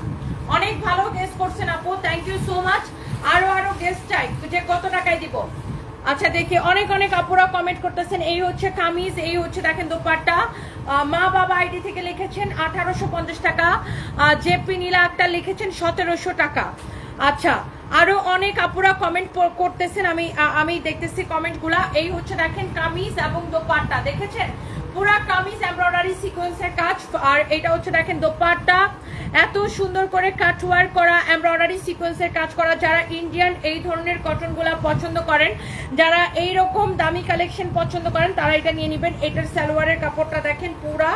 অনেক ভালো গেস করছেন আপু, থ্যাংক ইউ সো মাচ। আরো গেস চাই যে কত টাকায় দিব। আচ্ছা দেখি অনেক অনেক আপুরা কমেন্ট করতেছেন। এই হচ্ছে কামিজ, এই হচ্ছে দেখেন দোপাট্টা। মা বাবা আইডি থেকে লিখেছেন 1850 টাকা, জেপি নীলা আক্তার লিখেছেন 1700 টাকা। আচ্ছা আরো অনেক আপুরা কমেন্ট করতেছেন, আমি দেখতেছি কমেন্টগুলা। এই হচ্ছে দেখেন কামিজ এবং দোপাট্টা, দেখেছেন পুরা কামিজ এমব্রয়ডারি সিকোয়েন্সের কাজ, আর এটা হচ্ছে দেখেন দোপাট্টা এত সুন্দর করে কাট ওয়ার্ক করা, এমব্রয়ডারি সিকোয়েন্সের কাজ করা। যারা ইন্ডিয়ান এই ধরনের কটনগুলা পছন্দ করেন, যারা এই রকম দামি কালেকশন পছন্দ করেন, তারা এটা নিয়ে নেবেন। এটার সালোয়ারের কাপড়টা দেখেন পুরা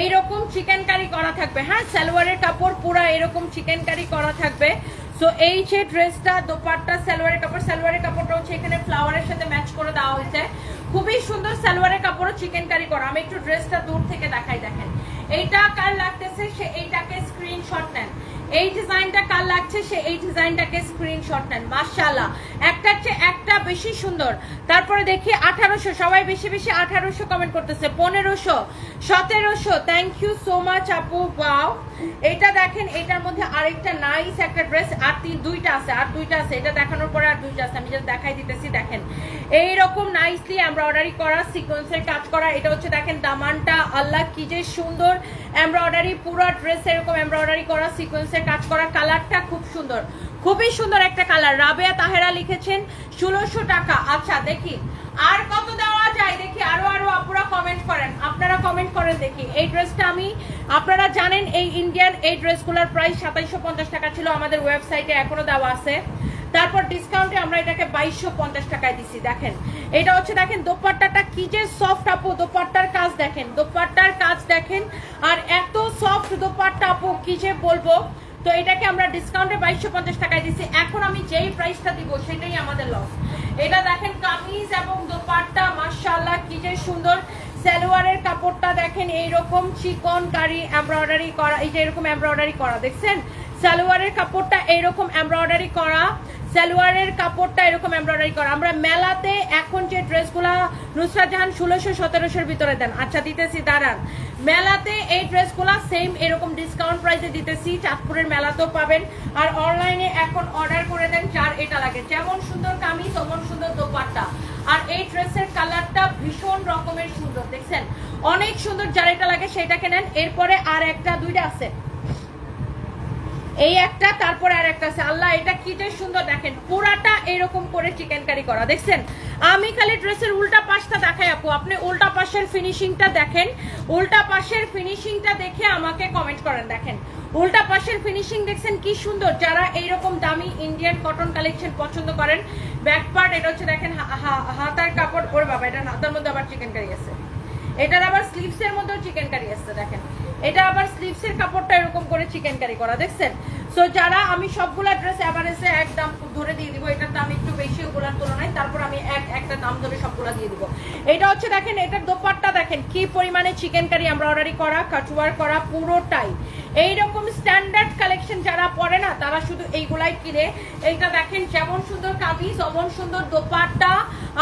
এইরকম চিকেন কারি করা থাকবে, হ্যাঁ সালোয়ারের কাপড় পুরা এরকম চিকেন কারি করা থাকবে। সো এই যে ড্রেসটা দোপাট্টা সালোয়ারের কাপড়, সালোয়ারের কাপড়টা হচ্ছে এখানে ফ্লাওয়ারের সাথে ম্যাচ করে দেওয়া হয়েছে, খুবই সুন্দর সালোয়ারের কাপড়ও চিকেন কারি করা। আমি একটু ড্রেসটা দূর থেকে দেখাই। দেখেন এইটা কার লাগতেছে সে এইটাকে স্ক্রিনশট নেন, এই ডিজাইনটা কার লাগছে সে এই ডিজাইনটাকে স্ক্রিনশট নেন। মাশাআল্লাহ একটা চেয়ে একটা বেশি সুন্দর। তারপরে দেখি 1800, সবাই বেশি বেশি 1800 কমেন্ট করতেছে, 1500, 1700, থ্যাংক ইউ সো মাচ আপু, ওয়াও। এটা দেখেন এটার মধ্যে আরেকটা নাইস একটা ড্রেস, আর দুইটা আছে, আর দুইটা আছে, এটা দেখানোর পরে আর দুইটা আছে, আমি জাস্ট দেখাই দিতেছি। দেখেন এইরকম নাইসলি এমব্রয়ডারি করা, সিকোয়েন্সের কাজ করা। এটা হচ্ছে দেখেন দামানটা, আল্লাহ কি যে সুন্দর এমব্রয়ডারি, পুরো ড্রেস এরকম এমব্রয়ডারি করা, সিকোয়েন্সের কাজ করা। কালারটা খুব সুন্দর, খুবই সুন্দর একটা কালার। রাবেয়া তাহেরা লিখেছেন 1600 টাকা। আচ্ছা দেখি আর কত দেওয়া যায়, দেখি আরো আপুরা কমেন্ট করেন, আপনারা কমেন্ট করেন দেখি। এই ড্রেসটা আমি, আপনারা জানেন এই ইন্ডিয়ান এই ড্রেসগুলোর প্রাইস 2750 টাকা ছিল আমাদের ওয়েবসাইটে, এখনো দেওয়া আছে। তারপর ডিসকাউন্টে আমরা এটাকে 2250 টাকায় দিছি। দেখেন এটা হচ্ছে দেখেন দোপাট্টাটা কি যে সফট আপু, দোপাট্টার কাজ দেখেন, দোপাট্টার কাজ দেখেন, আর এত সফট দোপাট্টা আপু কি যে বলবো। তো এটাকে আমরা ডিসকাউন্টে 2250 টাকায় দিছি। এখন আমি যেই প্রাইসটা দিব সেটাই আমাদের লস। এটা দেখেন কামিজ এবং দোপাট্টা, মাশাআল্লাহ কি যে সুন্দর। সালোয়ারের কাপড়টা দেখেন এইরকম চিকন কারি এমব্রয়ডারি করা, এই যে এরকম এমব্রয়ডারি করা, দেখছেন সালোয়ারের কাপড়টা এইরকম এমব্রয়ডারি করা, সালোয়ারের কাপড়টা এরকম এমব্রয়ডারি করা। আমরা মেলাতে এখন যে ড্রেসগুলা নুসরাত জাহান 1600-1700 ভিতরে দেন, আচ্ছা দিতেছি দাঁড়ান, মেলাতে এই ড্রেসগুলা সেম এরকম ডিসকাউন্ট প্রাইসে দিতেছি, চাঁদপুরের মেলাতেও পাবেন। আর অনলাইনে এখন অর্ডার করে দেন যার এটা লাগে, যেমন সুন্দর কামিজ তেমন সুন্দর দোপাট্টা। আর এই ড্রেসের কালারটা ভীষণ রকমের সুন্দর, দেখছেন অনেক সুন্দর, যার এটা লাগে সেটাকে নেন। এরপরে আর একটা দুইটা আছে, এই একটা, তারপর আর একটা আছে। আল্লাহ এটা কি যে সুন্দর, দেখেন পুরাটা এরকম করে চিকেন কারি করা, দেখছেন? আমি খালি ড্রেসের উল্টা পাশটা দেখাই আপু, আপনি উল্টা পাশের ফিনিশিংটা দেখেন, উল্টা পাশের ফিনিশিংটা দেখে আমাকে কমেন্ট করেন। দেখেন উল্টা পাশের ফিনিশিং দেখছেন কি সুন্দর। যারা এইরকম দামি ইন্ডিয়ান কটন কালেকশন পছন্দ করেন, ব্যাক পার্ট এটা হচ্ছে দেখেন হাতার কাপড়। ওর বাবা, এটা হাতার মধ্যে আবার চিকেন কারি আছে, এটার আবার স্লিভস এর মধ্যেও চিকেন কারি আছে। দেখেন এটা আবার স্লিভস এর কাপড়টা এরকম করে চিকেন কারি করা, দেখছেন? সো যারা, আমি সবগুলা ড্রেস এভারেজে এক দাম ধরে দিয়ে দিব, এটার দাম একটু বেশি ওগুলার তুলনায়, তারপর আমি একটা দাম ধরে সবগুলা দিয়ে দিব। এটা হচ্ছে দেখেন এটার দোপাট্টা দেখেন কি পরিমাণে চিকেন কারি এমব্রয়ডারি করা, কাটওয়ার করা পুরোটাই। এইরকম স্ট্যান্ডার্ড কালেকশন যারা পরে না তারা শুধু এইগুলাই কিনে। এইটা দেখেন যেমন সুন্দর কামিজ, অমন সুন্দর দোপাট্টা।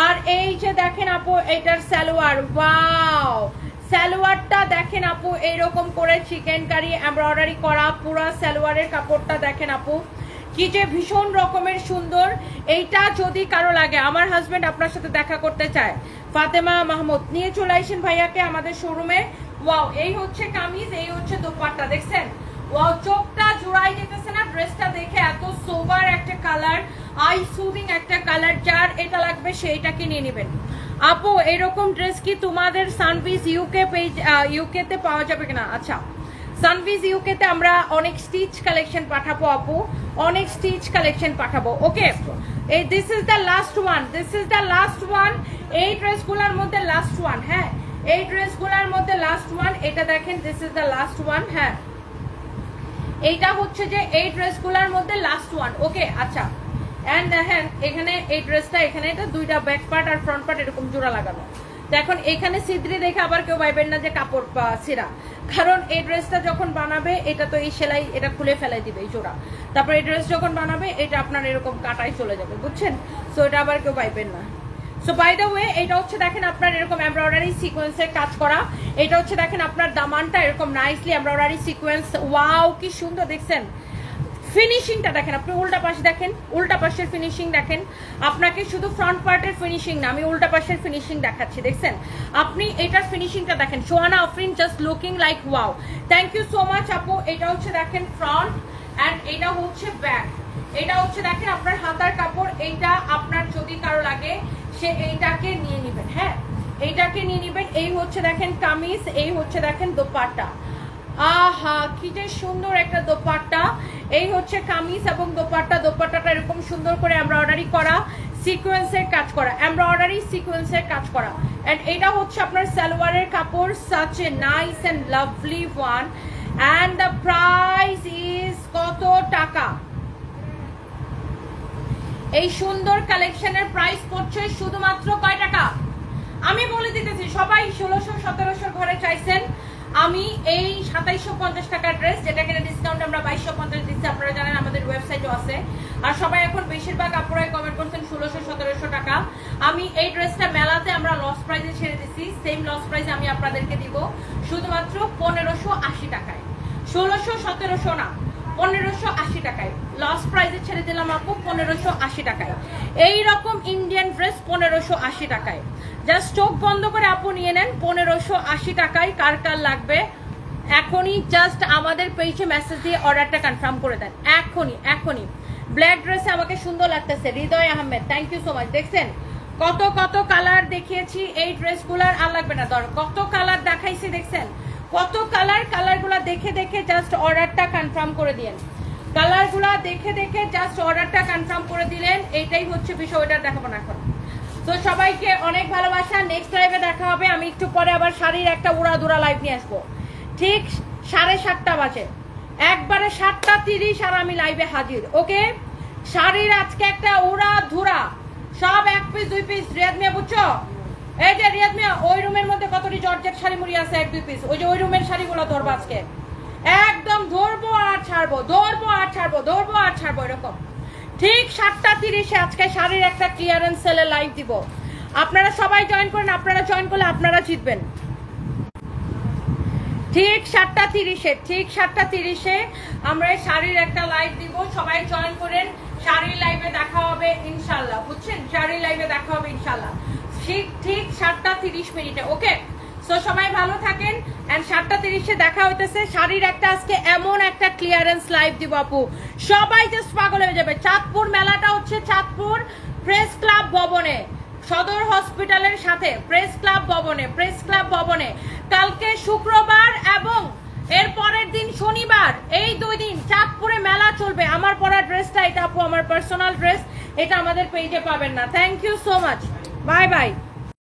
আর এই যে দেখেন আপু এটার সালোয়ার, ওয়াও, সালোয়ারটা দেখেন আপু এইরকম করে চিকেন কারি এমব্রয়ডারি করা, পুরো সালোয়ারের কাপড়টা দেখেন আপু কি যে ভীষণ রকমের সুন্দর। এইটা যদি কারো লাগে, আমার হাজবেন্ড আপনার সাথে দেখা করতে চায়, ফাতেমা মাহমুদ, নিয়ে চলে আসেন ভাইয়াকে আমাদের শোরুমে। ওয়াও, এই হচ্ছে কামিজ, এই হচ্ছে দোপাট্টা, দেখছেন? ওয়াও, চোখটা জোড়াই যেতেছে না ড্রেসটা দেখে, এত সোবার একটা কালার, আই সুদিং একটা কালার। যার এটা লাগবে সেইটাকে নিয়ে নেবেন। আপু এরকম ড্রেস কি তোমাদের সানভিজ ইউকে পেজ, ইউকে তে পাওয়া যাবে কিনা? আচ্ছা, সানভিজ ইউকে তে আমরা অনেক স্টিচ কালেকশন পাঠাবো আপু, অনেক স্টিচ কালেকশন পাঠাবো। ওকে, এই this is the last one, this is the last one, এই ড্রেসগুলোর মধ্যে লাস্ট ওয়ান। হ্যাঁ, এই ড্রেসগুলোর মধ্যে লাস্ট ওয়ান, এটা দেখেন this is the last one. হ্যাঁ, এইটা হচ্ছে যে এই ড্রেসগুলোর মধ্যে লাস্ট ওয়ান। ওকে, আচ্ছা, এন্ড দেখেন এখানে এই ড্রেসটা, এখানে এটা দুইটা ব্যাক পার্ট আর ফ্রন্ট পার্ট এরকম জোড়া লাগানো। দেখুন এখানে সিদ্রি দেখে আবার কেউ ভাইবেন না যে কাপড় ছিঁড়া, কারণ এই ড্রেসটা যখন বানাবে এটা তো এই সেলাই এটা খুলে ফেলাই দিবে এই জোড়া, তারপর এই ড্রেস যখন বানাবে এটা আপনার এরকম কাটাই চলে যাবে, বুঝছেন? সো এটা আবার কেউ ভাইবেন না। সো বাই দ্য ওয়ে, এটা হচ্ছে দেখেন আপনার এরকম এমব্রয়ডারি সিকোয়েন্সের কাজ করা। এটা হচ্ছে দেখেন আপনার দামানটা এরকম নাইসলি এমব্রয়ডারি সিকোয়েন্স। ওয়াও, কি সুন্দর, দেখছেন? ফিনিশিংটা দেখেন, আপনি উল্টা পাশে দেখেন, উল্টা পাশের ফিনিশিং দেখেন। আপনাকে শুধু ফ্রন্ট পার্টের ফিনিশিং না, আমি উল্টা পাশের ফিনিশিং দেখাচ্ছি, দেখছেন? আপনি এটার ফিনিশিংটা দেখেন। Sohana Afrin just looking like wow, thank you so much আপু। এটা হচ্ছে দেখেন ফ্রন্ট অ্যান্ড এটা হচ্ছে ব্যাক। এটা হচ্ছে দেখেন আপনার হাতার কাপড়। এইটা আপনার যদি কারো লাগে সে এইটাকে নিয়ে নেবেন। হ্যাঁ, এইটাকে নিয়ে নেবেন। এই হচ্ছে দেখেন কামিজ, এই হচ্ছে দেখেন দোপাট্টা। আহা, কি যে সুন্দর একটা দোপাট্টা। এই হচ্ছে কামিজ এবং দোপাট্টা। দোপাট্টাটা এরকম সুন্দর করে এমব্রয়ডারি করা, সিকোয়েন্সের কাজ করা, এমব্রয়ডারি সিকোয়েন্সের কাজ করা। এন্ড এটা হচ্ছে আপনার সালোয়ারের কাপড়। Such a nice and lovely one. And the price is কত টাকা? এই সুন্দর কালেকশনের প্রাইস পড়ছে শুধুমাত্র কয় টাকা? আমি বলে দিতেছি, সবাই 1600-1700 ঘরে চাইছেন। আমি এই 2750 টাকার ড্রেস, যেটা কিনা ডিসকাউন্ট আমরা 2250 দিচ্ছি, আপনারা জানেন আমাদের ওয়েবসাইটও আছে। আর সবাই এখন বেশিরভাগ আপনারাই কমেন্ট করছেন 1600-1700 টাকা। আমি এই ড্রেসটা মেলাতে আমরা লস প্রাইসে ছেড়ে দিচ্ছি, সেম লস প্রাইসে আমি আপনাদেরকে দিব শুধুমাত্র 1580 টাকায়। 1600-1700 না, 1580 টাকায় লস প্রাইসে ছেড়ে দিলাম আপু, 1580 টাকায়। এইরকম ইন্ডিয়ান ড্রেস 1580 টাকায়। জাস্ট চোখ বন্ধ করে আপু নিয়ে নেন 1580 টাকায়। কার কার লাগবে এখনই জাস্ট আমাদের পেজে মেসেজ দিয়ে অর্ডারটা কনফার্ম করে দেন, এখনই এখনই। ব্ল্যাক ড্রেসে আমাকে সুন্দর লাগতেছে, Hridoy Ahmed, thank you so much. দেখছেন কত কত কালার দেখিয়েছি এই ড্রেসগুলার, আর লাগবে না ধর, কত কালার দেখাইছি, দেখছেন কত কালার। কালারগুলা দেখে দেখে জাস্ট অর্ডারটা কনফার্ম করে দিলেন, কালারগুলা দেখে দেখে জাস্ট অর্ডারটা কনফার্ম করে দিলেন। এইটাই হচ্ছে বিষয়, ওইটা দেখাবো না এখন। তো সবাইকে অনেক ভালোবাসা, নেক্সট লাইভে দেখা হবে। আমি একটু পরে আবার শাড়ির একটা উড়াধুরা লাইভ নিয়ে আসবো, ঠিক 7:30 বাজে, একবারে 7:30 আর আমি লাইভে হাজির। ওকে, শাড়ির আজকে একটা উড়াধুরা, সব 1 পিস 2 পিস। রিয়াদ মিয়া বুঝছো? এই যে রিয়াদ মিয়া, ওই রুমের মধ্যে কতটি জর্জেট শাড়ি মুড়ি আছে 1-2 পিস, ওই যে ওই রুমের শাড়িগুলো ধরবো আজকে, একদম ধরবো আর ছাড়বো, ধরবো আর ছাড়বো, ধরবো আর ছাড়বো, এরকম। ঠিক 7:30 আজকে শাড়ির একটা ক্লিয়ারেন্স সেলে লাইভ দিব। আপনারা সবাই জয়েন করেন, আপনারা জয়েন করলে আপনারা জিতবেন। ঠিক 7:30, ঠিক 7:30 আমরা শাড়ির একটা লাইভ দিব, সবাই জয়েন করেন। শাড়ির লাইভে দেখা হবে ইনশাল্লাহ, বুঝছেন? শাড়ির লাইভে দেখা হবে ইনশাল্লাহ ঠিক 7:30 মিনিটে। ওকে, সো সবাই ভালো থাকেন এন্ড 7:30 দেখা হইতেছে। শাড়ির একটা আজকে এমন একটা ক্লিয়ারেন্স লাইভ দিব আপু, সবাই জাস্ট পাগল হয়ে যাবে। চাঁদপুর মেলাটা হচ্ছে চাঁদপুর প্রেস ক্লাব ভবনে, সদর হসপিটালের সাথে প্রেস ক্লাব ভবনে কালকে শুক্রবার এবং এর পরের দিন শনিবার, এই 2 দিন চাঁদপুরে মেলা চলবে। আমার পরা ড্রেসটা এটা আপু, আমার পার্সোনাল ড্রেস, এটা আমাদের পেজে পাবেন না। Thank you so much, bye by.